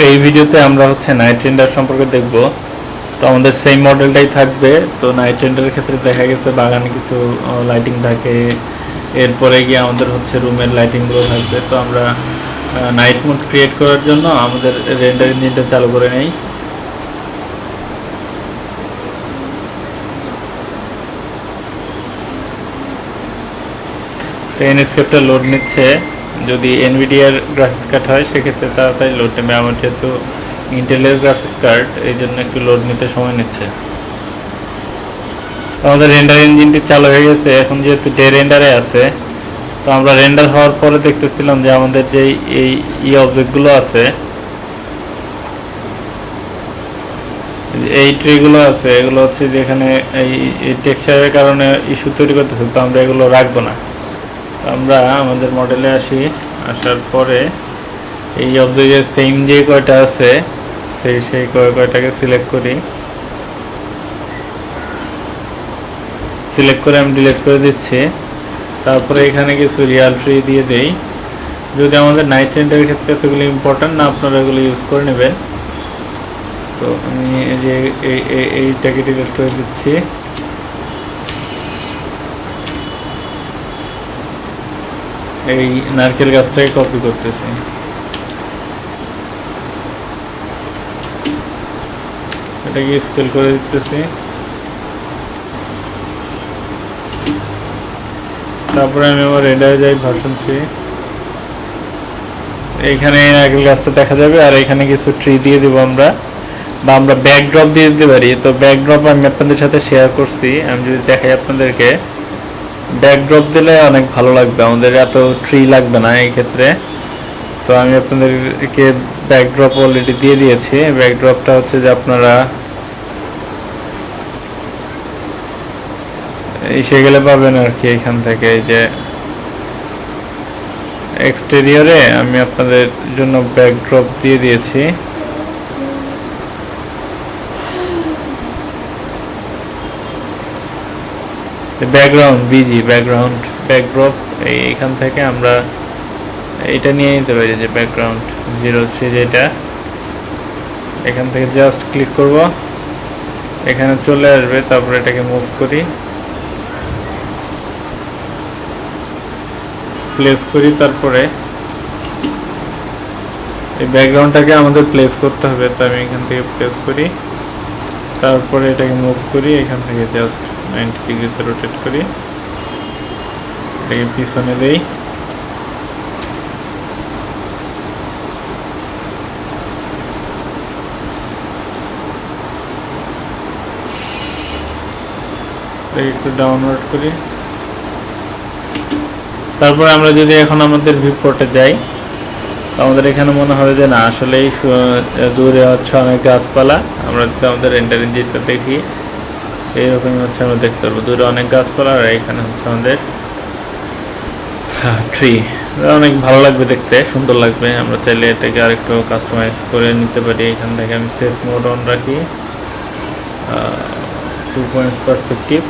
এই ভিডিওতে আমরা হচ্ছে নাইট রেন্ডার সম্পর্কে দেখব। তো আমাদের সেম মডেলটাই থাকবে। তো নাইট রেন্ডারের ক্ষেত্রে দেখা গেছে বাগানে কিছু লাইটিং থাকে, এরপরে গিয়ে আমাদের হচ্ছে রুমের লাইটিংগুলো থাকবে। তো আমরা নাইট মোড ক্রিয়েট করার জন্য আমাদের রেন্ডার ইঞ্জিনটা চালু করে নেই। তো এনস্কেপটা লোড নিচ্ছে। যদি এনভিডিআর গ্রাফিক্স কার্ড হয় সেক্ষেত্রে তাড়াতাড়ি লোড নেবে। আমার যেহেতু ইন্টেলের গ্রাফিক্স কার্ড, এই জন্য একটু লোড নিতে সময় নিচ্ছে। তো আমাদের রেন্ডার ইঞ্জিনটি চালু হয়ে গেছে। এখন যেহেতু ডে রেন্ডারে আছে, তো আমরা রেন্ডার হওয়ার পরে দেখতেছিলাম যে আমাদের যে এই অবজেক্টগুলো আছে, এই ট্রিগুলো আছে, এগুলো হচ্ছে যেখানে এই টেক্সচারের কারণে ইস্যু তৈরি করতেছে। তো আমরা এগুলো রাখবো না। তো আমরা আমাদের মডেলে আসি। আসার পরে এই অবজেক্টের সেম যে কয়টা আছে সেই কয়টাকে সিলেক্ট করি। সিলেক্ট করে আমি ডিলিট করে দিচ্ছি। তারপরে এখানে কিছু রিয়াল ট্রি দিয়ে দেই। যদি আমাদের নাইট রেন্ডারের ক্ষেত্রে এতগুলো ইম্পর্টেন্ট না, আপনারা এগুলো ইউজ করে নেবেন। তো আমি এই যে এইটাকে ডিলিট করে দিচ্ছি। এই নারকেল গাছটাকে কপি করতেছি। এটাকে স্কেল করে দিতেছি। তারপরে আমি আমার রেন্ডারে যাই, ভার্সন 3। এইখানে নারকেল গাছটা দেখা যাবে, আর এখানে কিছু ট্রি দিয়ে দিব আমরা, বা আমরা ব্যাকড্রপ দিয়ে দিতে পারি। তো ব্যাকড্রপ আমি আপনাদের সাথে শেয়ার করছি। আমি যদি দেখাই আপনাদেরকে, ব্যাকড্রপ দিলে অনেক ভালো লাগবে, আমাদের এত ট্রি লাগবে না এই ক্ষেত্রে। তো আমি আপনাদেরকে ব্যাকড্রপ অলরেডি দিয়ে দিয়েছি। ব্যাকড্রপটা হচ্ছে যে আপনারা এসে গেলে পাবেন আর কি। এখান থেকে এই যে এক্সটেরিয়রে আমি আপনাদের জন্য ব্যাকড্রপ দিয়ে দিয়েছি। ব্যাকগ্রাউন্ড বিজি ব্যাকড্রপ এইখান থেকে আমরা এটা নিয়ে নিতে পারি, যে ব্যাকগ্রাউন্ড 03 যেটা। এখান থেকে জাস্ট ক্লিক করব, এখানে চলে আসবে। তারপরে এটাকে মুভ করি, প্লেস করি। তারপরে এই ব্যাকগ্রাউন্ডটাকে আমাদের প্লেস করতে হবে। তো আমি এখান থেকে প্লেস করি, তারপরে এটাকে মুভ করি, এখান থেকে জাস্ট 90 ডিগ্রিতে রোটেট করি, এটাকে পিছনে দেই। একটু ডাউনলোড করি। তারপরে আমরা যদি এখন আমাদের ভিউপোর্টে যাই, তো আমাদের এখানে মনে হবে যে না, আসলেই দূরে হচ্ছে অনেক গাছপালা। আমরা যদি আমাদের রেন্ডার ইঞ্জিনটা দেখি, এইরকমই হচ্ছে আমরা দেখতে পারবো দূরে অনেক গাছপালা, আর এখানে হচ্ছে আমাদের ট্রি। অনেক ভালো লাগবে দেখতে, সুন্দর লাগবে। আমরা চাইলে এটাকে আরেকটু কাস্টমাইজ করে নিতে পারি। এখান থেকে আমি সেট মোড অন রাখি, 2 পয়েন্ট পার্সপেক্টিভ।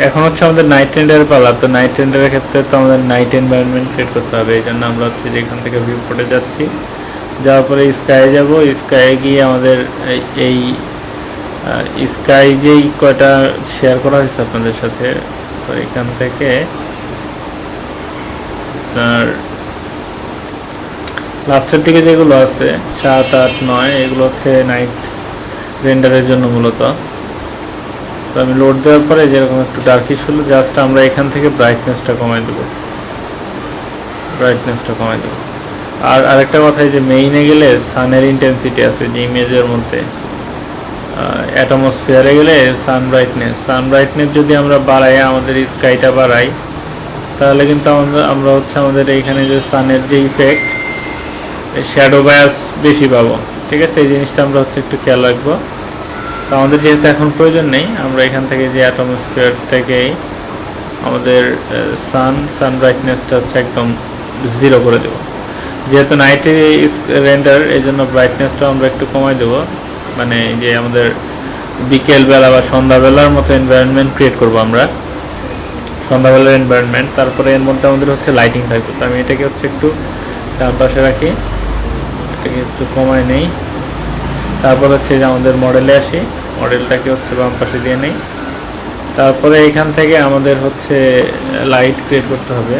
এখন হচ্ছে আমাদের নাইট রেন্ডারের পালা। তো নাইট রেন্ডারের ক্ষেত্রে তো আমাদের নাইট এনভায়রনমেন্ট ক্রিয়েট করতে হবে। এই জন্য আমরা হচ্ছে যে এখান থেকে ভিউপোর্টে যাচ্ছি, যাওয়ার পরে স্কাইয়ে যাব। স্কাইয়ে গিয়ে আমাদের এই স্কাই যেই কয়টা শেয়ার করা হয়েছে আপনাদের সাথে, তো এখান থেকে আপনার লাস্টের দিকে যেগুলো আছে 7, 8, 9, এগুলো হচ্ছে নাইট রেন্ডারের জন্য মূলত। তো আমি লোড দেওয়ার পরে যেরকম একটু ডার্কিশ হলো, জাস্ট আমরা এখান থেকে ব্রাইটনেসটা কমাই দেবো। আর আরেকটা কথা, যে মেইনে গেলে সানের ইন্টেন্সিটি আছে যে ইমেজের মধ্যে, অ্যাটমসফিয়ারে গেলে সান ব্রাইটনেস যদি আমরা বাড়াই, আমাদের স্কাইটা বাড়াই, তাহলে কিন্তু আমরা হচ্ছে আমাদের এইখানে যে সানের যে ইফেক্ট, শ্যাডো বায়াস বেশি পাবো। ঠিক আছে, এই জিনিসটা আমরা হচ্ছে একটু খেয়াল রাখবো। তো আমাদের যেহেতু এখন প্রয়োজন নেই, আমরা এখান থেকে যে অ্যাটমসফিয়ার থেকেই আমাদের সান ব্রাইটনেসটা হচ্ছে একদম 0 করে দেবো। যেহেতু নাইটে রেন্ডার, এই জন্য ব্রাইটনেসটা আমরা একটু কমাই দেবো। মানে যে আমাদের বিকেলবেলা বা সন্ধ্যাবেলার মতো এনভায়রনমেন্ট ক্রিয়েট করবো আমরা, সন্ধ্যাবেলার এনভায়রনমেন্ট। তারপরে এর মধ্যে আমাদের হচ্ছে লাইটিং থাকবে। তো আমি এটাকে হচ্ছে একটু ডান পাশে রাখি, এটাকে একটু কমায় নেই। তারপর হচ্ছে যে আমাদের মডেলে আসি, মডেলটাকে হচ্ছে বাম পাশে দিয়ে নেই। তারপরে এখান থেকে আমাদের হচ্ছে লাইট ক্রিয়েট করতে হবে।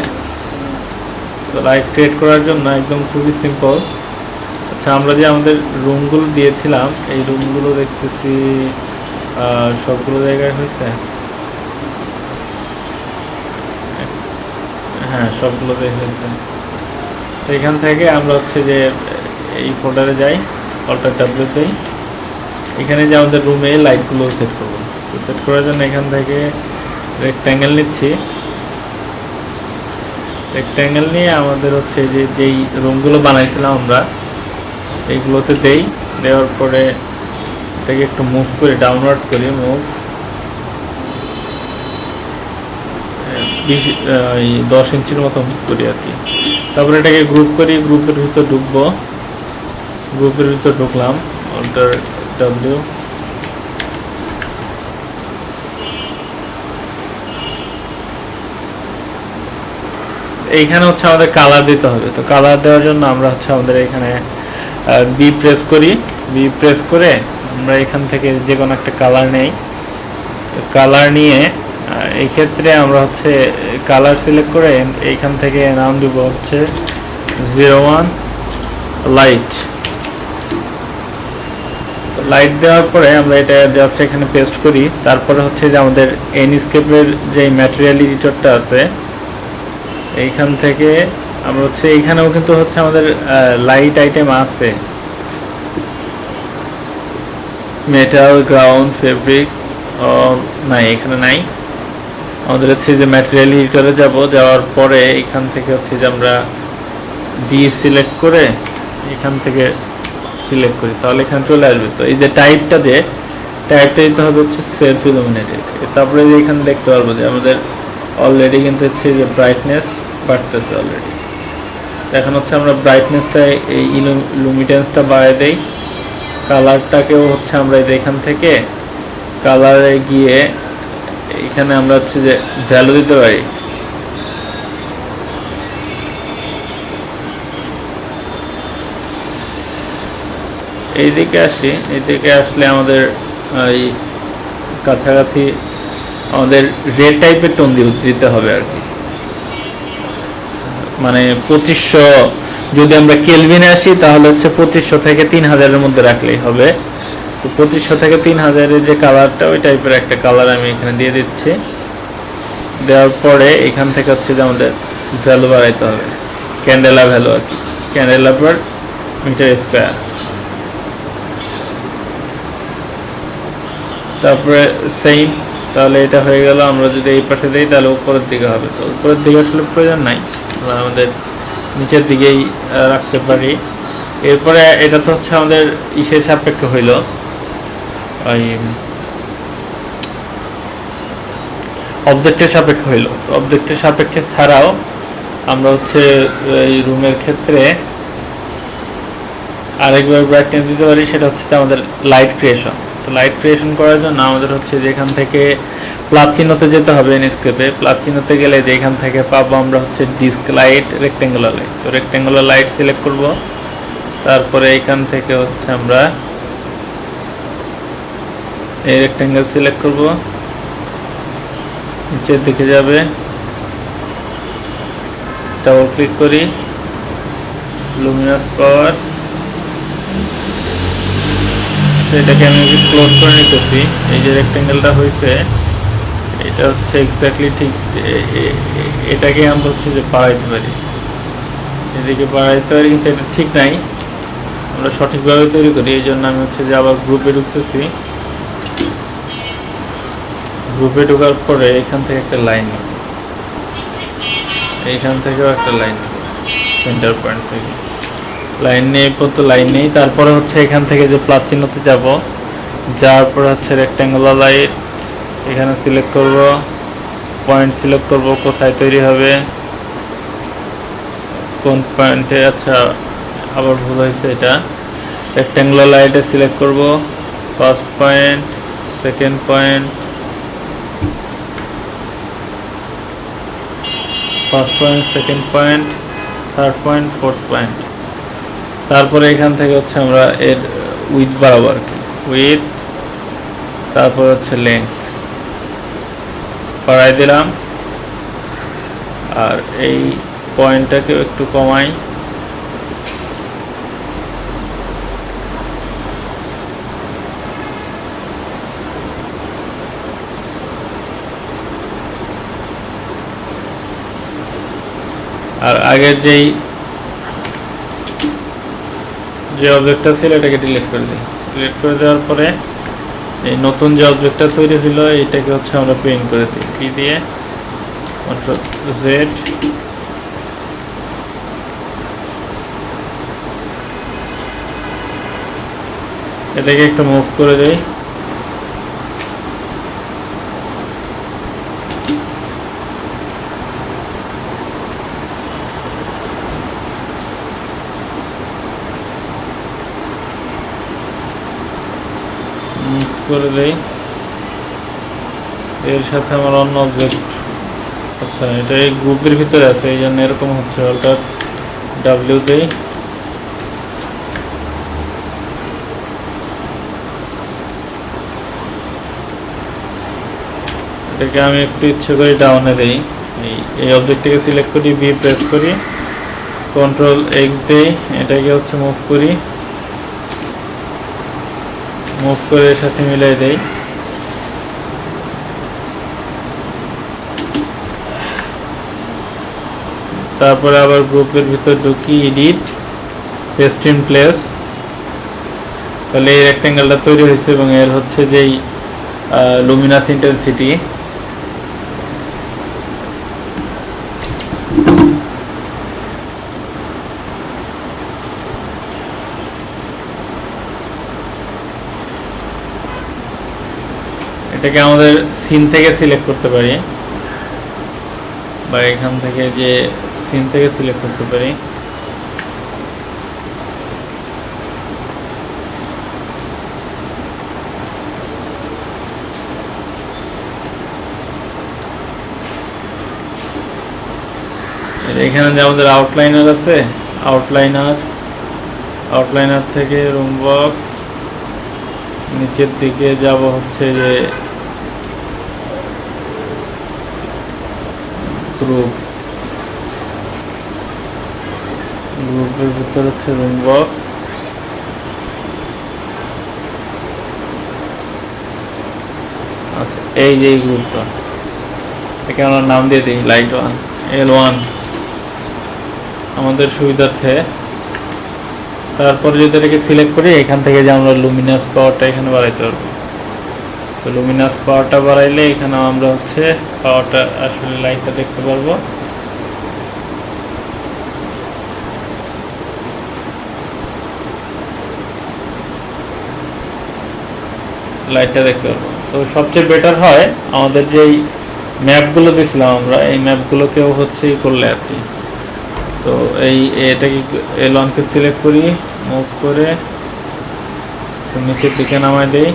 তো লাইট ক্রিয়েট করার জন্য একদম খুবই সিম্পল। আচ্ছা, আমরা যে আমাদের রুমগুলো দিয়েছিলাম, এই রুমগুলো দেখতেছি সবগুলো জায়গায় হয়েছে। হ্যাঁ, সবগুলোতেই হয়েছে। তো এখান থেকে আমরা হচ্ছে যে এই ফোল্ডারে যাই, অল্টার ডাব্লিউ দেই, এখানে যে আমাদের রুমে লাইটগুলো সেট করব। তো সেট করার জন্য এখান থেকে রেক্ট্যাঙ্গেল নিচ্ছি। রেক্ট্যাঙ্গেল নিয়ে আমাদের হচ্ছে যে যেই রুমগুলো বানাইছিলাম আমরা, এইগুলোতে দেই। দেওয়ার পরে এটাকে একটু মুভ করি, ডাউনওয়ার্ড করি, মুভ 10 ইঞ্চির মতো মুভ করি আর কি। তারপরে এটাকে গ্রুপ করি, গ্রুপের ভিতর ঢুকবো, গ্রুপের ভিতর ঢুকলাম, অল্টার ডাব্লিউ। এইখানে হচ্ছে আমাদের কালার দিতে হবে। তো কালার দেওয়ার জন্য আমরা হচ্ছে আমাদের এখানে বি প্রেস করি, বি প্রেস করে আমরা এখান থেকে যে কোনো একটা কালার নেই। তো কালার নিয়ে এই ক্ষেত্রে আমরা হচ্ছে কালার সিলেক্ট করে এইখান থেকে নাম দিব হচ্ছে 01 লাইট। লাইট দেওয়ার পরে আমরা এটা জাস্ট এখানে পেস্ট করি। তারপরে হচ্ছে যে আমাদের এনস্কেপের যে ম্যাটেরিয়াল এডিটরটা আছে, এইখান থেকে আমরা হচ্ছে এইখানেও কিন্তু হচ্ছে আমাদের লাইট আইটেম আছে, মেটাল, গ্রাউন্ড, ফেব্রিক্স নাই, এখানে নাই। আমাদের হচ্ছে যে ম্যাটেরিয়াল এডিটরে যাব, যাওয়ার পরে এখান থেকে হচ্ছে যে আমরা বি সিলেক্ট করে এখান থেকে সিলেক্ট করি, তাহলে এখানে চলে আসবে। তো এই যে টাইপটা দিতে হবে হচ্ছে সেলফ ইলুমিনেটেড। তারপরে এখানে দেখতে পারবো যে আমাদের অলরেডি কিন্তু হচ্ছে যে ব্রাইটনেস বাড়তেছে অলরেডি। তো এখন হচ্ছে আমরা ব্রাইটনেসটা, এই লুমিটেন্সটা বাড়ায় দেই। কালারটাকেও হচ্ছে আমরা এখান থেকে কালারে গিয়ে এখানে আমরা হচ্ছে যে ভ্যালু দিতে পারি। এইদিকে আসি, এইদিকে আসলে আমাদের এই কাছাকাছি আমাদের রেড টাইপের টোন দিতে হবে আর কি। মানে 2500, যদি আমরা কেলভিনে আসি তাহলে হচ্ছে 2500 থেকে 3000-এর মধ্যে রাখলেই হবে। তো 2500 থেকে 3000-এর যে কালারটা, ওই টাইপের একটা কালার আমি এখানে দিয়ে দিচ্ছি। দেওয়ার পরে এখান থেকে হচ্ছে যে আমাদের ভ্যালু বাড়াইতে হবে, ক্যান্ডেলা ভ্যালু আর কি, ক্যান্ডেলা পার মিটার স্কোয়ার। তারপরে সেম, তাহলে এটা হয়ে গেল। আমরা যদি এই পাশে দিই তাহলে উপরের দিকে হবে। তো উপরের দিকে আসলে প্রয়োজন নাই, আমরা আমাদের নিচের দিকেই রাখতে পারি। এরপরে এটা তো হচ্ছে আমাদের ইসের সাপেক্ষে হইল, ওই অবজেক্টের সাপেক্ষে হইল। তো অবজেক্টের সাপেক্ষে ছাড়াও আমরা হচ্ছে এই রুমের ক্ষেত্রে আরেকবার ব্রাইটনেস দিতে পারি, সেটা হচ্ছে আমাদের লাইট ক্রিয়েশন। তো লাইট ক্রিয়েশন করার জন্য আমাদের হচ্ছে যে এখান থেকে প্লাস চিহ্নতে যেতে হবে, এনস্কেপে প্লাস চিহ্নতে গেলে যে এখান থেকে পাবো আমরা হচ্ছে ডিস্ক লাইট, রেক্টেঙ্গুলার লাইট। তো রেক্টেঙ্গুলার লাইট সিলেক্ট করব। তারপরে এখান থেকে হচ্ছে আমরা এই রেক্টেঙ্গেল সিলেক্ট করব, নিচের দিকে যাবে, ডাবল ক্লিক করি, লুমিনাস পাওয়ার, এটাকে আমি ক্লোজ করে নিতেছি। এই যে রেক্টেঙ্গেলটা হয়েছে, এটা হচ্ছে এক্স্যাক্টলি ঠিক, এটাকে আমরা হচ্ছে যে বাড়াইতে পারি, এদিকে বাড়াইতে পারি, কিন্তু এটা ঠিক নাই, আমরা সঠিকভাবে তৈরি করি। এই জন্য আমি হচ্ছে যে আবার গ্রুপে ঢুকতেছি। গ্রুপে ঢোকার পরে এখান থেকে একটা লাইন নেব, এইখান থেকেও একটা লাইন নেব, সেন্টার পয়েন্ট থেকে লাইন নেই, পর্যন্ত লাইন নেই। তারপরে হচ্ছে এখান থেকে যে প্লাস চিহ্নতে যাব, যাওয়ার পর হচ্ছে রেক্ট্যাঙ্গুলার লাইট এখানে সিলেক্ট করব, পয়েন্ট সিলেক্ট করব কোথায় তৈরি হবে, কোন পয়েন্টে। আচ্ছা, আবার ভুল হয়েছে, এটা রেক্ট্যাঙ্গুলার লাইটে সিলেক্ট করব, first point, second point, first point, second point, third point, fourth point. তারপরে এখান থেকে হচ্ছে আমরা এর উইথ বাড়াবো আর কি, উইথ তারপর হচ্ছে লেন্থ বাড়াই দিলাম, আর এই পয়েন্টটাকেও একটু কমাই, আর আগের যে অবজেক্টটা ছিল এটাকে ডিলিট করে দিই। ডিলিট করে দেওয়ার পরে এই নতুন যে অবজেক্টটা তৈরি হলো এইটাকে হচ্ছে আমরা প্রিন্ট করে দিই, কি দিয়ে, কন্ট্রোল জেড, এটাকে একটু মুভ করে দেই, করে দেই, এর সাথে আমার অন্য অবজেক্ট, আচ্ছা এটা এই গ্রুপের ভিতরে আছে এই জন্য এরকম হচ্ছে, অল্টার ডাব্লিউ দেই, এটাকে আমি একটু ইচ্ছে করে ডাউনে দেই, এই অবজেক্টটাকে সিলেক্ট করি, বি প্রেস করি, কন্ট্রোল এক্স দেই, এটাকে হচ্ছে মুভ করি, মুভ করে এর সাথে মিলাই দেই, তারপরে আবার গ্রুপের ভিতর ঢুকি, এডিট, পেস্ট ইন প্লেস, তাহলে এই রেক্ট্যাঙ্গেলটা তৈরি হয়েছে এবং এর হচ্ছে যেই লুমিনাস ইন্টেন্সিটি এটাকে আমাদের সিন থেকে সিলেক্ট করতে পারি, বা এখান থেকে যে সিন থেকে সিলেক্ট করতে পারি, এখানে যে আমাদের আউটলাইনার আছে, আউটলাইনার থেকে রুম বক্স, নিচের দিকে যাব হচ্ছে যে গ্রুপের ভিতর হচ্ছে রুম বক্স, আচ্ছা এই যে গ্রুপটা, একে আমরা নাম দিয়ে দিই লাইট 1 L1 আমাদের সুবিধার্থে। তারপরে যদি এটাকে সিলেক্ট করি এখান থেকে যে আমরা লুমিনাস পাওয়ারটা এখানে বাড়াইতে পারবো, তো লুমিনাস পাওয়ারটা বাড়াইলে এখানে আমরা হচ্ছে পাওয়ারটা আসলে লাইটটা দেখতে পারবো, লাইটটা দেখতে পারবো। তো সবচেয়ে বেটার হয় আমাদের যেই ম্যাপগুলো দিয়েছিলাম আমরা, এই ম্যাপগুলোকেও হচ্ছে করলে আর কি। তো এটাকে L1কে সিলেক্ট করি, মুভ করে নিচের দিকে নামাই দেই,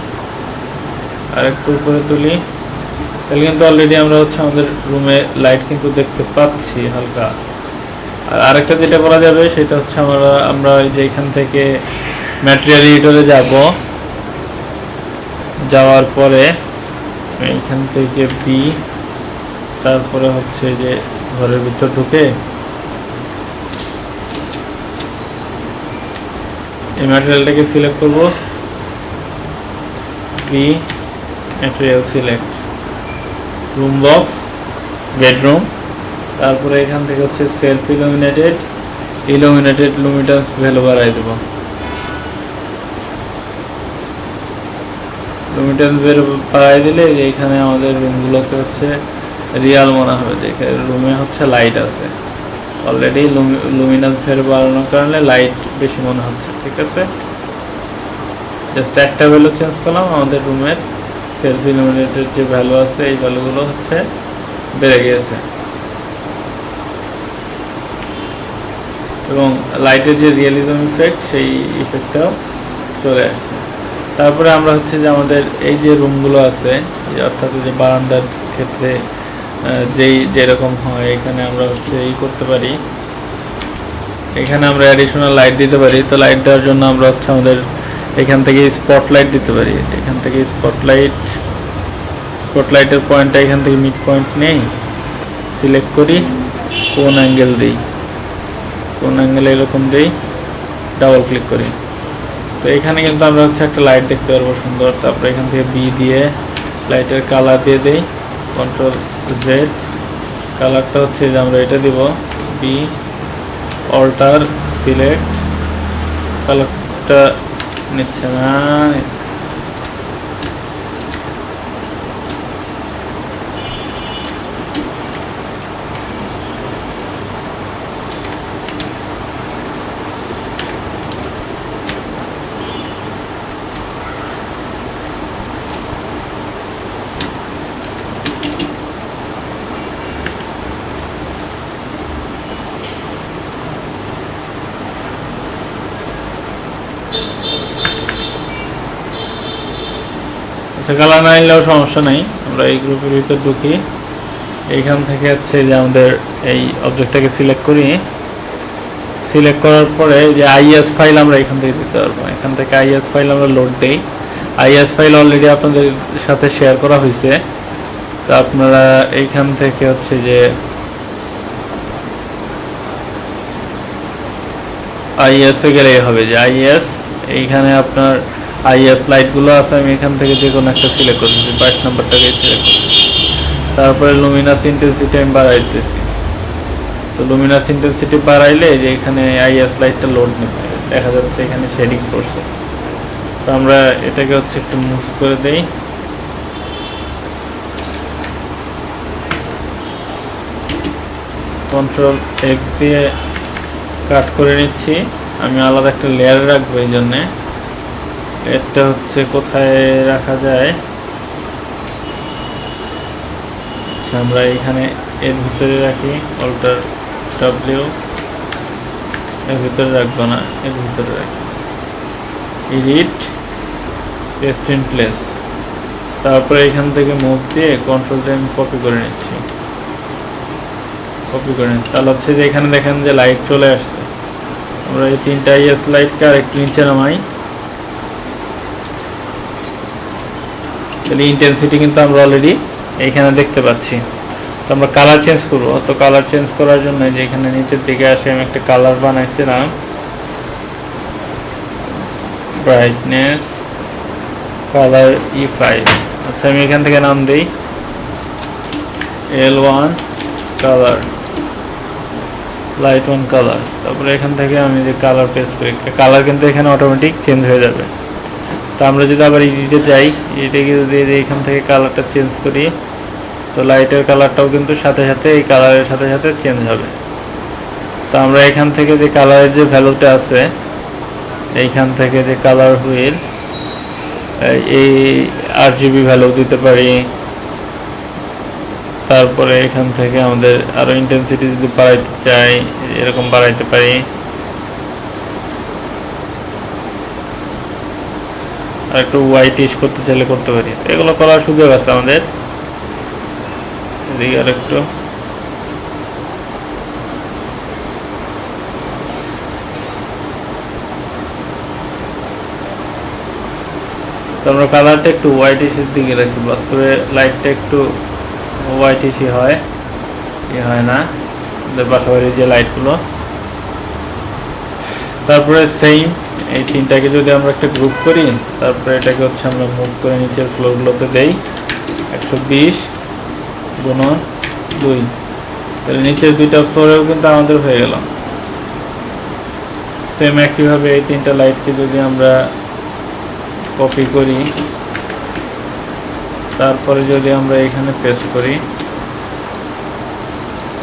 আর একটু উপরে তুলি, তাহলে কিন্তু অলরেডি আমরা হচ্ছে আমাদের রুমে লাইট কিন্তু দেখতে পাচ্ছি হালকা। আর আরেকটা যেটা করা যাবে সেটা হচ্ছে আমরা যে এখান থেকে ম্যাটেরিয়াল এডিটরে যাব, যাওয়ার পরে এইখান থেকে বি, তারপরে হচ্ছে যে ঘরের ভিতর ঢুকে এই ম্যাটেরিয়ালটাকে সিলেক্ট করব, B material select, room box, bedroom, তারপরে এখান থেকে হচ্ছে সেলফ ইলুমিনেটেড লুমিনাস ভ্যালু বাড়াই দেব, লুমিনাস ভ্যালু বাড়াই দিলে এইখানে আমাদের রুমগুলোকে হচ্ছে রিয়াল মনে হবে, যে রুমে হচ্ছে লাইট আছে, অলরেডি লুমিনাস ভ্যালু বাড়ানোর কারণে লাইট বেশি মনে হচ্ছে। ঠিক আছে, জাস্ট একটা ভ্যালু চেঞ্জ করলাম, আমাদের রুমের সেলফ ইলুমিনেটেড যে ভ্যালু আছে এই ভ্যালুগুলো হচ্ছে বেড়ে গিয়েছে, এবং লাইটের যে রিয়েলিজম ইফেক্ট সেই ইফেক্টটাও চলে আসছে। তারপরে আমরা হচ্ছে যে আমাদের এই যে রুমগুলো আছে, অর্থাৎ যে বারান্দার ক্ষেত্রে যেরকম হয়, এখানে আমরা হচ্ছে করতে পারি, এখানে আমরা অ্যাডিশনাল লাইট দিতে পারি। তো লাইট দেওয়ার জন্য আমরা হচ্ছে আমাদের এখান থেকে স্পটলাইট দিতে পারি। এখান থেকে স্পটলাইটের পয়েন্টটা এখান থেকে মিড পয়েন্ট নেই, সিলেক্ট করি, কোন অ্যাঙ্গেল দিই, কোন অ্যাঙ্গেলে এরকম দিই, ডাবল ক্লিক করি। তো এখানে কিন্তু আমরা হচ্ছে একটা লাইট দেখতে পারবো সুন্দর। তারপরে এখান থেকে বি দিয়ে লাইটের কালার দিয়ে দেই, কন্ট্রোল জেড, কালারটা হচ্ছে যে আমরা এটা দিব, বি, অল্টার, সিলেক্ট, কালারটা নিচ্ছে না, কালার না নিলেও সমস্যা নাই। আমরা এই গ্রুপের ভিতর ঢুকি, এইখান থেকে হচ্ছে যে আমাদের এই অবজেক্টটাকে সিলেক্ট করি, সিলেক্ট করার পরে যে আইএস ফাইল আমরা এখান থেকে দিতে পারবো। এখান থেকে আইএস ফাইল আমরা লোড দেই। আইএস ফাইল অলরেডি আপনাদের সাথে শেয়ার করা হয়েছে। তো আপনারা এইখান থেকে হচ্ছে যে আইএস এ গেলেই হবে, যে আইএস, এইখানে আপনার আইএস লাইটগুলো আছে, আমি এখান থেকে যে কোনো একটা সিলেক্ট করতেছি, 22 নম্বরটাকে সিলেক্ট করতেছি। তারপরে লুমিনাস ইন্টেন্সিটি আমি বাড়াইতেছি। তো লুমিনাস ইন্টেন্সিটি বাড়াইলে যে এখানে আইএস লাইটটা লোড নেবে, দেখা যাচ্ছে এখানে শেডিং করছে। তো আমরা এটাকে হচ্ছে একটু মুভ করে দেই, কন্ট্রোল এক্স দিয়ে কাট করে নিচ্ছি। আমি আলাদা একটা লেয়ার রাখবো, এই জন্যে এটা হচ্ছে কোথায় রাখা যায়, আমরা এখানে এর ভিতরে রাখি, অল্টার ডাব্লিউ, এর ভিতরে রাখবো না, এর ভিতরে রাখি, এডিট, পেস্ট ইন প্লেস। তারপরে এখান থেকে মুভ দিয়ে কন্ট্রোল দিয়ে আমি কপি করে নিচ্ছি, তাহলে হচ্ছে যে এখানে দেখেন যে লাইট চলে আসছে। আমরা এই তিনটা আইএস লাইটকে আর একটু নিচে নামাই, তাহলে ইন্টেন্সিটি কিন্তু আমরা অলরেডি এইখানে দেখতে পাচ্ছি। তো আমরা কালার চেঞ্জ করবো। তো কালার চেঞ্জ করার জন্য যে এখানে নিচের দিকে আসে আমি একটা কালার বানাইছিলাম, ব্রাইটনেস কালার E5। আচ্ছা, আমি এখান থেকে নাম দিই L1 কালার, লাইট 1 কালার। তারপরে এখান থেকে আমি যে কালার পেস্ট করি, কালার কিন্তু এখানে অটোমেটিক চেঞ্জ হয়ে যাবে। তো আমরা যদি আবার এডিটে যাই, এডিটে যদি এখান থেকে কালারটা চেঞ্জ করি, তো লাইটের কালারটাও কিন্তু সাথে সাথে এই কালারের সাথে সাথে চেঞ্জ হবে। তো আমরা এখান থেকে যে কালারের যে ভ্যালুটা আছে, এইখান থেকে যে কালার হুইল, এই RGB ভ্যালু দিতে পারি। তারপরে এখান থেকে আমাদের আরো ইন্টেন্সিটি যদি বাড়াইতে চাই, এরকম বাড়াইতে পারি। আর একটু হোয়াইটিশ করতে চাইলে করতে পারি। এগুলো করার সুযোগ আছে আমাদের। এদিকে আর একটু আমরা কালারটা একটু হোয়াইটিশের দিকে রাখি। বাস্তবে লাইটটা একটু হোয়াইটিশই হয়, হয় না বাসাবাড়ির যে লাইটগুলো। তারপরে সেম এই তিনটাকে যদি আমরা একটা গ্রুপ করি, তারপরে এটাকে হচ্ছে আমরা মুভ করে নিচের ফ্লোরগুলোতে দেই 120 × 2, তাহলে নিচের দুইটা ফ্লোরেও কিন্তু আমাদের হয়ে গেল। সেম একইভাবে এই তিনটা লাইটকে যদি আমরা কপি করি, তারপরে যদি আমরা এখানে পেস্ট করি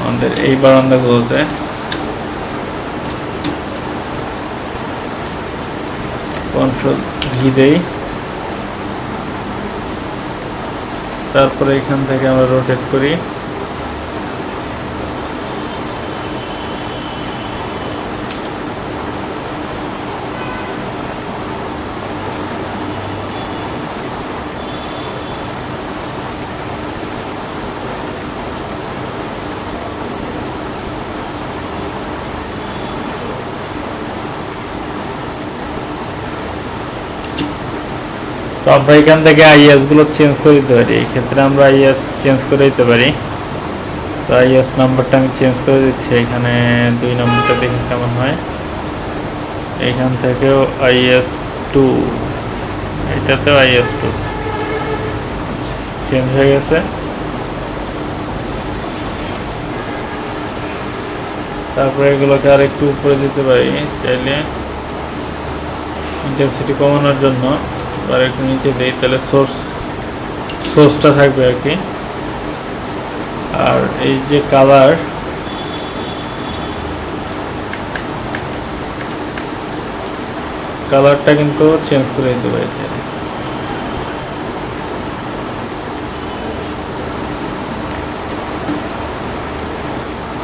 আমাদের এই বারান্দাগুলোতে, কন্ট্রোল ভি দেই, তারপরে এখান থেকে আমরা রোটেট করি, তো আমরা এখান থেকে আইএস গুলো চেঞ্জ করে দিতে পারি। এই ক্ষেত্রে আমরা আইএস চেঞ্জ করে দিতে পারি। তো আইএস নাম্বারটা আমি চেঞ্জ করে দিচ্ছি। এখানে 2 নম্বরটা দেখি কেমন হয়। এখান থেকেও IS2, এটাতেও IS2 চেঞ্জ হয়ে গেছে। তারপরে এগুলোকে আর একটু উপরে দিতে পারি চাইলে, ইন্টেন্সিটি কমানোর জন্য। আর একটু নিচে দিই, তাহলে সোর্সটা থাকবে আর কি। আর এই যে কালারটা কিন্তু চেঞ্জ করে দিতে পারি।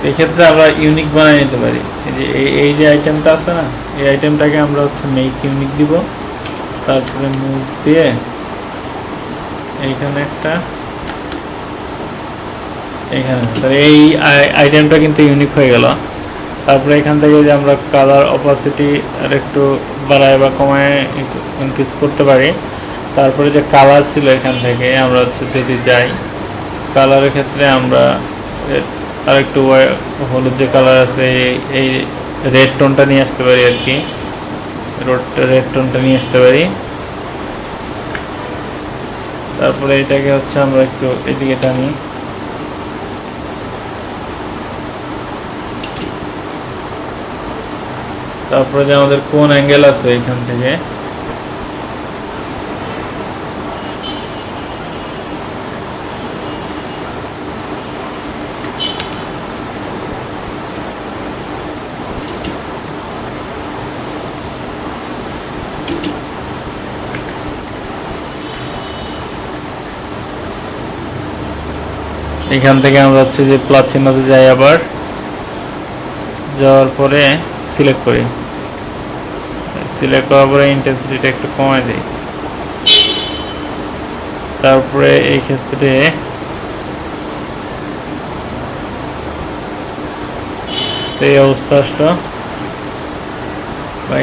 এক্ষেত্রে আমরা ইউনিক বানিয়ে নিতে পারি। এই যে আইটেমটা আছে না, এই আইটেমটাকে আমরা হচ্ছে মেক ইউনিক দিব। তারপরে মুভ দিয়ে এইখানে একটা, এইখানে এই আইটেমটা কিন্তু ইউনিক হয়ে গেল। তারপরে এখান থেকে যে আমরা কালার অপাসিটি আর একটু বাড়ায় বা কমায় ইনক্রিজ করতে পারি। তারপরে যে কালার ছিল এখান থেকে আমরা হচ্ছে যদি যাই কালারের ক্ষেত্রে আমরা আর একটু হলুদ যে কালার আছে এই রেড টোনটা নিয়ে আসতে পারি আর কি। রেড টোনটা নিয়ে আসতে পারি। তারপরে এটাকে হচ্ছে আমরা একটু এদিকে টানি। তারপরে যে আমাদের কোন অ্যাঙ্গেল আছে এখান থেকে আমরা হচ্ছে যে প্লাস চিহ্নতে যাই, আবার যাওয়ার পরে সিলেক্ট করি। সিলেক্ট করার পরে ইন্টেন্সিটিটা একটু কমায় দিই। তারপরে এই ক্ষেত্রে এই অবস্থা আসলো।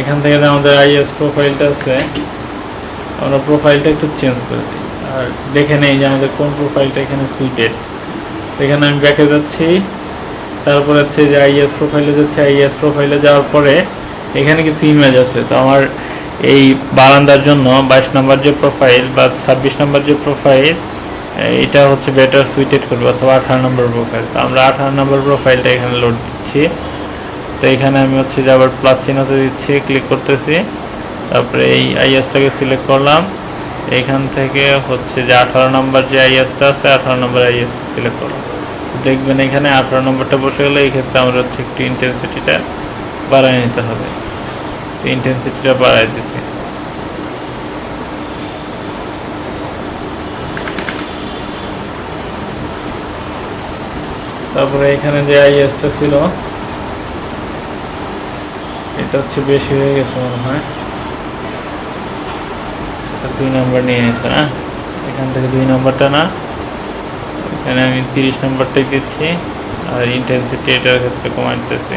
এখান থেকে আমাদের আইএস প্রোফাইলটা আছে, আমরা প্রোফাইলটা একটু চেঞ্জ করে দিই। আর দেখে নেই যে আমাদের কোন প্রোফাইলটা এখানে সুইটেড। এখানে আমি ব্যাকে যাচ্ছি, তারপরে হচ্ছে যে আইএস প্রোফাইলে যাচ্ছে। আইএস প্রোফাইলে যাওয়ার পরে এখানে কিছু ইমেজ আছে। তো আমার এই বারান্দার জন্য 22 নম্বর যে প্রোফাইল বা 26 নম্বর যে প্রোফাইল, এটা হচ্ছে বেটার সুইটেড করবে, অথবা 18 নম্বর প্রোফাইল। তো আমরা 18 নম্বর প্রোফাইলটা এখানে লোড দিচ্ছি। তো এখানে আমি হচ্ছে যে আবার প্লাস চিহ্নতে দিচ্ছি, ক্লিক করতেছি। তারপরে এই আইএসটাকে সিলেক্ট করলাম। এখান থেকে হচ্ছে যে 18 নম্বর যে আইএসটা আছে, 18 নম্বর আইএসটা সিলেক্ট করলাম। দেখবেন এখানে 18 নম্বরটা বসে গেলে। এই ক্ষেত্রে আমরা হচ্ছে একটু ইন্টেন্সিটিটা বাড়ায় নিতে হবে। তো ইন্টেন্সিটিটা বাড়াই দিছি। তারপরে এখানে যে আইএসটা ছিল এটা হচ্ছে বেশি হয়ে গেছে মনে হয়, 2 নম্বর নিয়ে নিয়েছে না। এখান থেকে 2 নম্বরটা না, এখানে আমি 30 নম্বরটাই দিচ্ছি। আর ইন্টেন্সিটি এটার ক্ষেত্রে কমাই দিতেছি।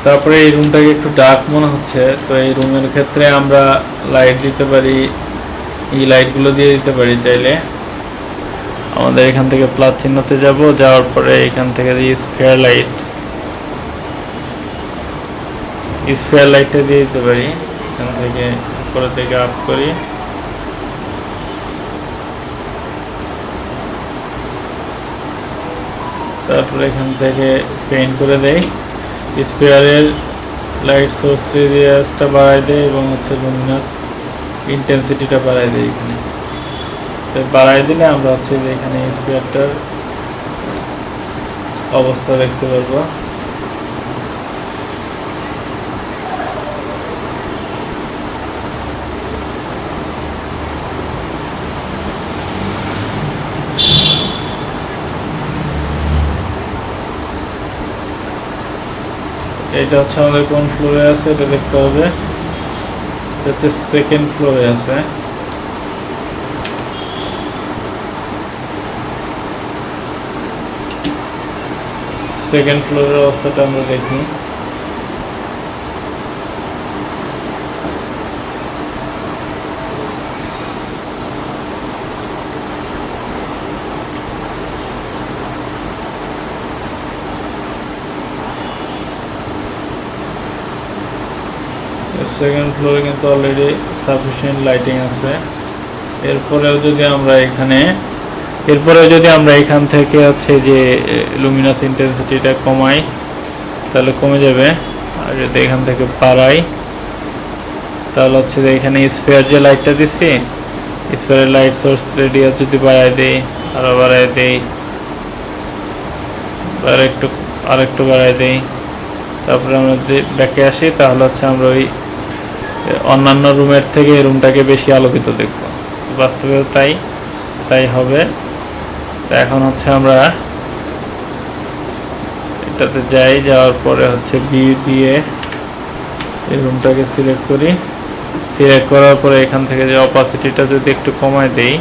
তারপরে এই রুমটাকে একটু ডার্ক মনে হচ্ছে। তো এই রুমের ক্ষেত্রে আমরা লাইট দিতে পারি, এই লাইটগুলো দিয়ে দিতে পারি চাইলে। আমাদের এখান থেকে প্লাস চিহ্নতে যাব, যাওয়ার পরে এখান থেকে স্ফিয়ার লাইটটা দিয়ে দিতে পারি। এখান থেকে উপরে থেকে আপ করি। তারপরে এখান থেকে পেইন্ট করে দেই। স্ফিয়ারের লাইট সোর্স রেডিয়াসটা বাড়াই দেয় এবং হচ্ছে লুমিনাস ইন্টেন্সিটিটা বাড়াই দেয়। এখানে তো বাড়াই দিলে আমরা হচ্ছে যে এখানে স্ফিয়ারটার অবস্থা দেখতে পারবো। এটা হচ্ছে আমাদের কোন ফ্লোরে আছে এটা দেখতে হবে। এটা হচ্ছে সেকেন্ড ফ্লোরে আছে। সেকেন্ড ফ্লোরের অবস্থাটা আমরা দেখি। সেকেন্ড ফ্লোরে কিন্তু অলরেডি সাফিসিয়েন্ট লাইটিং আছে। এরপরেও যদি আমরা এখান থেকে হচ্ছে যে লুমিনাস ইন্টেন্সিটিটা কমাই তাহলে কমে যাবে, আর যদি এখান থেকে বাড়াই তাহলে হচ্ছে যে এখানে স্ফিয়ার যে লাইটটা দিচ্ছি, স্ফিয়ারের লাইট সোর্স রেডিয়াস যদি বাড়াই দিই, আরও বাড়াই দিই, আরেকটু বাড়াই দিই, তারপরে আমরা যদি ব্যাকে আসি তাহলে হচ্ছে আমরা ওই অন্যান্য রুমের থেকে এই রুমটাকে বেশি আলোকিত দেখব। বাস্তবেও তাই হবে। তো এখন হচ্ছে আমরা এটাতে যাওয়ার পরে হচ্ছে ভিউ দিয়ে এই রুমটাকে সিলেক্ট করি। সিলেক্ট করার পরে এখান থেকে যে অপাসিটিটা যদি একটু কমায় দেই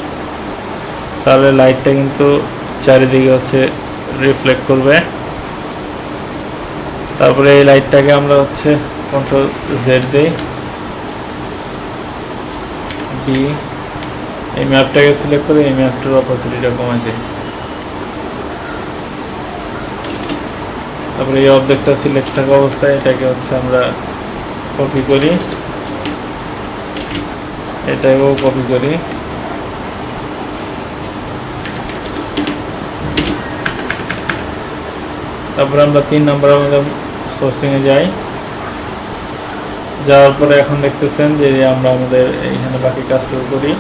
তাহলে লাইটটা কিন্তু চারিদিকে হচ্ছে রিফ্লেক্ট করবে। তারপরে এই লাইটটাকে আমরা হচ্ছে কন্ট্রোল জেড দিই, ডি, এই ম্যাপটাকে সিলেক্ট করে এই ম্যাপটার অপাসিটিটা কমাই দিই। তারপরে এই অবজেক্টটা সিলেক্ট থাকা অবস্থায় এটাকে হচ্ছে আমরা কপি করি, এটাকেও কপি করি। তারপরে আমরা 3 নম্বর আমাদের সোর্সিংয়ে যাওয়ার পরে এখন দেখতেছেন যে আমরা আমাদের এইখানে বাকি কাজটুকু করি।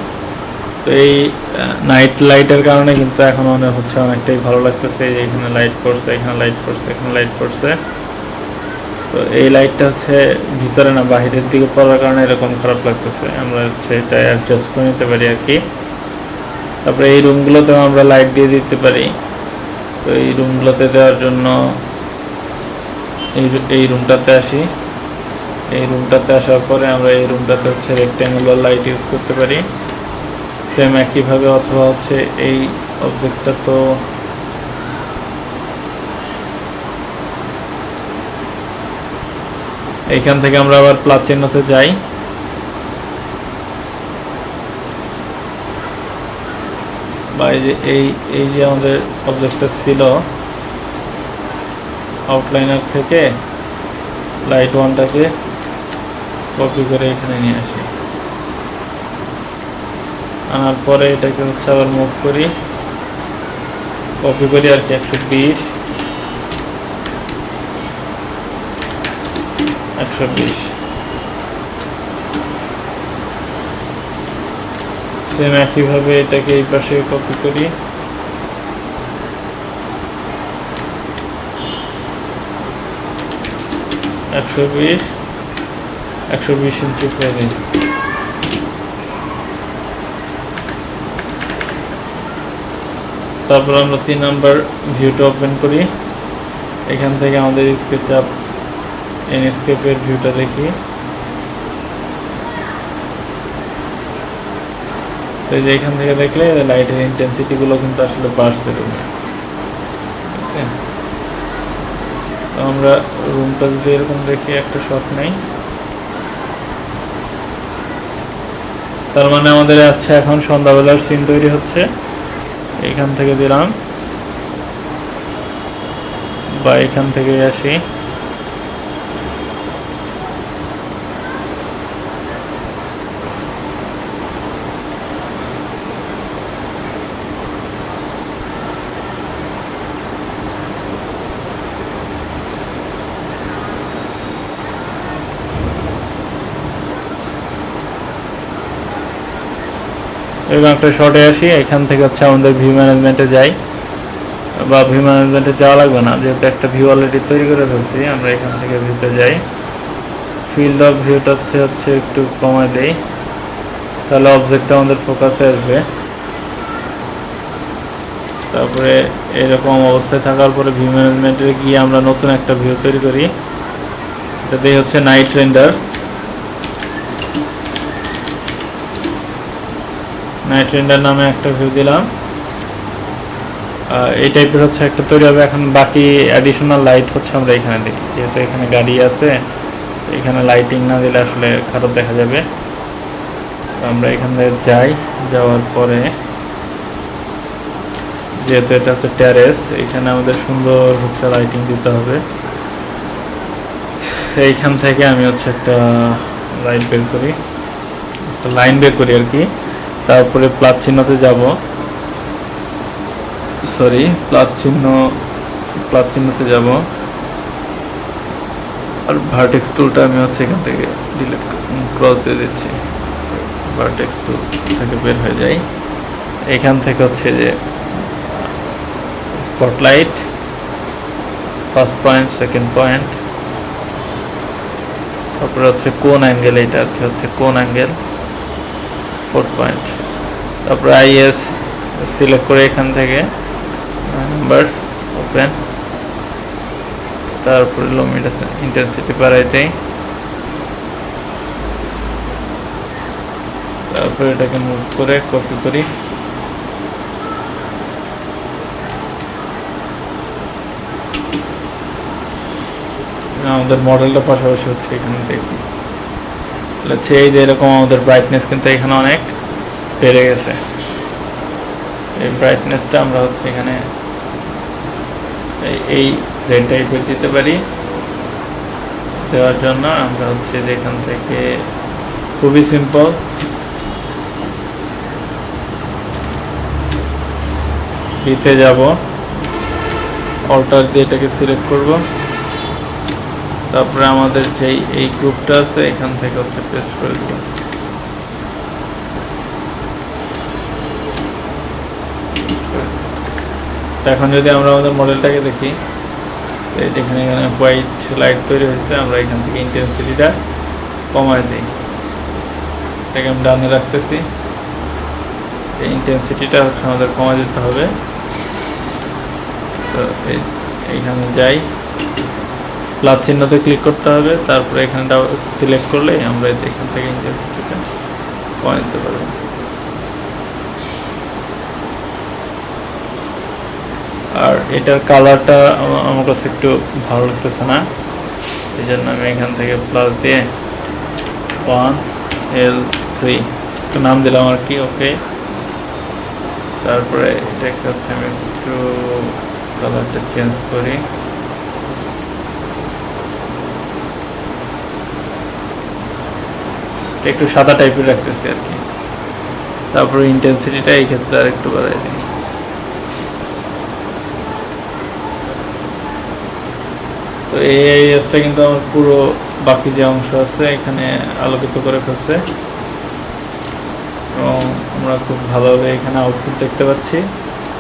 তো এই নাইট লাইটের কারণে কিন্তু এখন অনেকটাই ভালো লাগতেছে। এখানে লাইট পড়ছে, এখানে লাইট পড়ছে, এখানে লাইট পড়ছে। তো এই লাইটটা হচ্ছে ভিতরে না বাহিরের দিকে পড়ার কারণে এরকম খারাপ লাগতেছে। আমরা হচ্ছে এটা অ্যাডজাস্ট করে নিতে পারি আর কি। তারপরে এই রুমগুলোতেও আমরা লাইট দিয়ে দিতে পারি। তো এই রুমগুলোতে দেওয়ার জন্য এই রুমটাতে আসি। এই রুমটাতে আসার পরে আমরা এই রুমটাতে হচ্ছে রেক্ট্যাঙ্গুলার লাইট ইউজ করতে পারি সেম একইভাবে, অথবা হচ্ছে এই অবজেক্টটা তো এইখান থেকে আমরা আবার প্লাস চিহ্নতে যাই। বা এই যে আমাদের অবজেক্টটা ছিল আউটলাইনার থেকে লাইট ওয়ানটাকে কপি করে এখানে নিয়ে আসি। আনার পরে এটাকে হচ্ছে আবার মুভ করি, কপি করি আর কি 120 সেম একইভাবে এটাকে এই পাশে কপি করি, একশো বিশ ইঞ্চি করে দিই। তারপর আমরা 3 নাম্বার ভিউটা ওপেন করি। এখান থেকে আমাদের স্কেচআপ এনস্কেপের ভিউটা দেখি। তো এই যে এখান থেকে দেখলে লাইটের ইন্টেন্সিটিগুলো কিন্তু আসলে বাড়ছে রুমে। ঠিক আছে, তো আমরা রুমটা যদি এরকম দেখি একটা শট নেই, তার মানে আমাদের আচ্ছা এখন সন্ধ্যাবেলার সিন তৈরি হচ্ছে। এখান থেকে দিলাম বা এখান থেকে আসি, এরকম একটা শর্টে আসি। এখান থেকে হচ্ছে আমাদের ভিউ ম্যানেজমেন্টে যাই, বা ভিউ ম্যানেজমেন্টে যাওয়া লাগবে না, যেহেতু একটা ভিউ অলরেডি তৈরি করে ফেলছি। আমরা এখান থেকে ভিউতে যাই, ফিল্ড অফ ভিউটাতে হচ্ছে একটু কমায় দেই, তাহলে অবজেক্টটা আমাদের ফোকাসে আসবে। তারপরে এরকম অবস্থায় থাকার পরে ভিউ ম্যানেজমেন্টে গিয়ে আমরা নতুন একটা ভিউ তৈরি করি, এটাতেই হচ্ছে নাইট রেন্ডার। নাইট রেন্ডার নামে একটা ভিউ দিলাম, এই টাইপের হচ্ছে একটা তৈরি হবে। এখন বাকি অ্যাডিশনাল লাইট হচ্ছে আমরা এখানে দিই, যেহেতু এখানে গাড়ি আছে এখানে লাইটিং না দিলে আসলে খারাপ দেখা যাবে। তো আমরা এখানে যাই, যাওয়ার পরে যেহেতু এটা হচ্ছে টেরেস, এখানে আমাদের সুন্দর হচ্ছে লাইটিং দিতে হবে। এইখান থেকে আমি হচ্ছে একটা লাইট বের করি, একটা লাইন বের করি আর কি। তারপরে প্লাস চিহ্নতে যাব, সরি প্লাস চিহ্নতে যাব। আর ভার্টেক্স টুলটা আমি হচ্ছে এখান থেকে ডিলিট ক্রস দিয়ে দিচ্ছি, ভার্টেক্স টুল থেকে বের হয়ে যাই। এখান থেকে হচ্ছে যে spotlight, first point, second point, তারপরে হচ্ছে কোন অ্যাঙ্গেল, এটা আর কি হচ্ছে কোন অ্যাঙ্গেল, ফোর্থ পয়েন্ট। তারপরে আইএস সিলেক্ট করে এখান থেকে নাম্বার ওপেন, তারপরে লুমিনেসেন্স ইন্টেন্সিটি বাড়াই দেই, তারপরে এটাকে মুভ করে কপি করি, আমাদের মডেলটা পাশাপাশি হচ্ছে এখানে দেখি। হচ্ছে এই যে এরকম আমাদের ব্রাইটনেস কিন্তু এখানে অনেক বেড়ে গেছে। এই ব্রাইটনেসটা আমরা হচ্ছে এখানে এই রেড টাইপের দিতে পারি। দেওয়ার জন্য আমরা হচ্ছে এখান থেকে খুবই সিম্পল দিতে যাব, অল্টার দিয়ে এটাকে সিলেক্ট করব, তারপরে আমাদের যেই এই গ্রুপটা আছে এখান থেকে হচ্ছে পেস্ট করে দেব। এখন যদি আমরা আমাদের মডেলটাকে দেখি, যেখানে এখানে হোয়াইট লাইট তৈরি হয়েছে, আমরা এখান থেকে ইন্টেন্সিটিটা কমায় দিই, এটাকে আমি ডানে রাখতেছি। এই ইন্টেন্সিটিটা হচ্ছে আমাদের কমায় দিতে হবে। তো এইখানে যাই, প্লাস চিহ্নতে ক্লিক করতে হবে, তারপরে এখানে সিলেক্ট করলে আমরা এখান থেকে ইন্টেন্সিটিটা কমায় দিতে পারবো। আর এটার কালারটা আমার কাছে একটু ভালো লাগতেছে না, এই জন্য আমি এখান থেকে প্লাস দিয়ে 1L3 একটু নাম দিলাম আর কি, ওকে। তারপরে এটাকে হচ্ছে আমি একটু কালারটা চেঞ্জ করি, একটু সাদা টাইপের রাখতেছি আর কি। তারপরে ইন্টেন্সিটিটা এই ক্ষেত্রে আর একটু বাড়াই দিই। তো এই এরিয়াসটা কিন্তু আমার পুরো বাকি যে অংশ আছে এখানে আলোকিত করে ফেলছে এবং আমরা খুব ভালোভাবে এখানে আউটপুট দেখতে পাচ্ছি।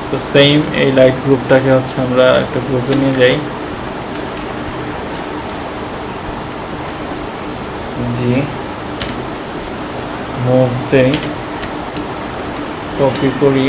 তো সেম এই লাইট গ্রুপটাকে হচ্ছে আমরা একটা গ্রুপে নিয়ে যাই, জি মুভ দেই, কপি করি,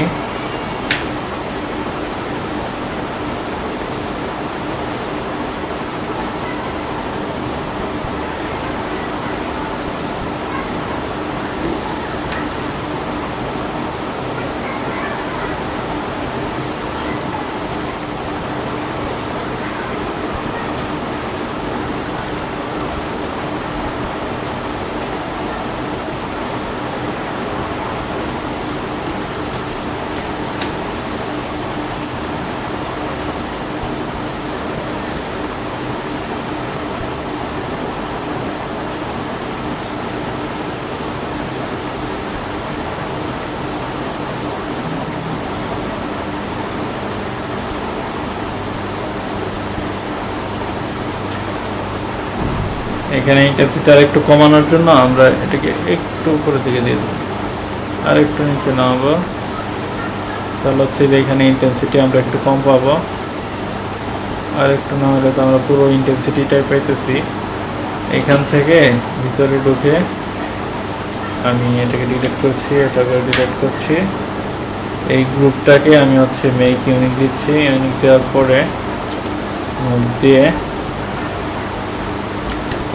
এখানে ইন্টেন্সিটি আর একটু কমানোর জন্য আমরা এটাকে একটু উপরে দিকে দিয়ে দেবো, আর একটু নিচে নামাবো, তাহলে হচ্ছে যে এখানে ইন্টেন্সিটি আমরা একটু কম পাবো। আর একটু না হলে তো আমরা পুরো ইন্টেন্সিটিটাই পাইতেছি। এখান থেকে ভিতরে ঢুকে আমি এটাকে ডিলিট করছি, এটাকে ডিলিট করছি। এই গ্রুপটাকে আমি হচ্ছে মেক ইউনিক দিচ্ছি, ইউনিক দেওয়ার পরে মুভ দিয়ে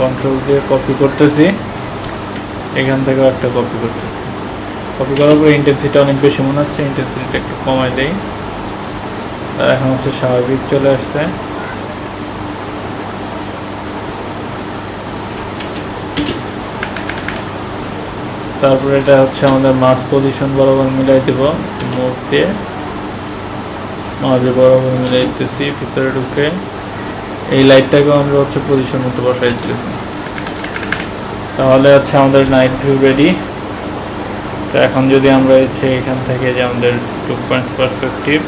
কন্ট্রোল দিয়ে কপি করতেছি, এখান থেকেও একটা কপি করতেছি। কপি করার পরে ইন্টেন্সিটি অনেক বেশি মনে হচ্ছে, ইন্টেন্সিটিটা একটু কমাই দেই, এখন হচ্ছে স্বাভাবিক চলে আসছে। তারপরে এটা হচ্ছে আমাদের মাছ পজিশন বরাবর মিলাই দেব, মুখ দিয়ে মাঝে বরাবর মিলাই দিতেছি ভিতরে ঢুকে। এই লাইটটাকেও আমরা হচ্ছে পজিশন মতো বসাই দিতেছি। তাহলে হচ্ছে আমাদের নাইট ভিউ রেডি। তো এখন যদি আমরা হচ্ছে এখান থেকে যে আমাদের 2 পয়েন্ট পার্সপেক্টিভ,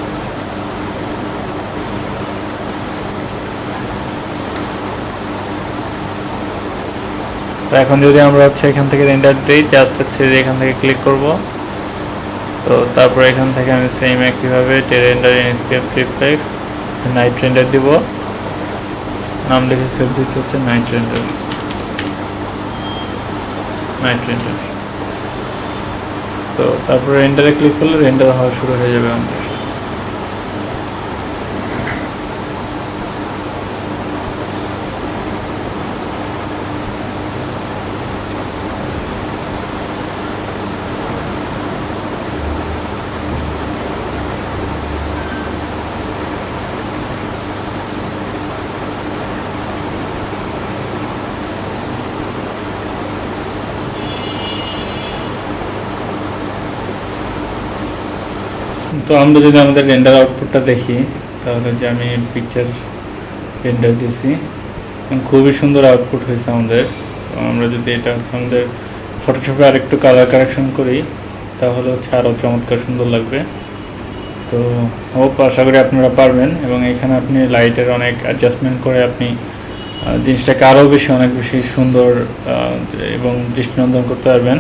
তো এখন যদি আমরা হচ্ছে এখান থেকে রেন্ডার দিই, জাস্ট হচ্ছে এখান থেকে ক্লিক করব। তো তারপর এখান থেকে আমি সেম একইভাবে রেন্ডার ইনস্কেপ ট্রিপ্লেক্স নাইট রেন্ডার দিব, নাম লিখে সেভ দিতে হচ্ছে নাইট রেন্ডার। তো তারপর রেন্ডারে ক্লিক করলে রেন্ডার হওয়া শুরু হয়ে যাবে আমাদের। তো আমরা যদি আমাদের রেন্ডার আউটপুটটা দেখি, তাহলে যে আমি পিকচার রেন্ডার দিছি, খুবই সুন্দর আউটপুট হয়েছে আমাদের। আমরা যদি এটা হচ্ছে আমাদের ফটোশপে আরেকটু কালার কারেকশন করি, তাহলে হচ্ছে আরও চমৎকার সুন্দর লাগবে। তো হোপ আশা করি আপনারা পারবেন, এবং এখানে আপনি লাইটের অনেক অ্যাডজাস্টমেন্ট করে আপনি জিনিসটাকে আরও বেশি অনেক বেশি সুন্দর এবং দৃষ্টিনন্দন করতে পারবেন।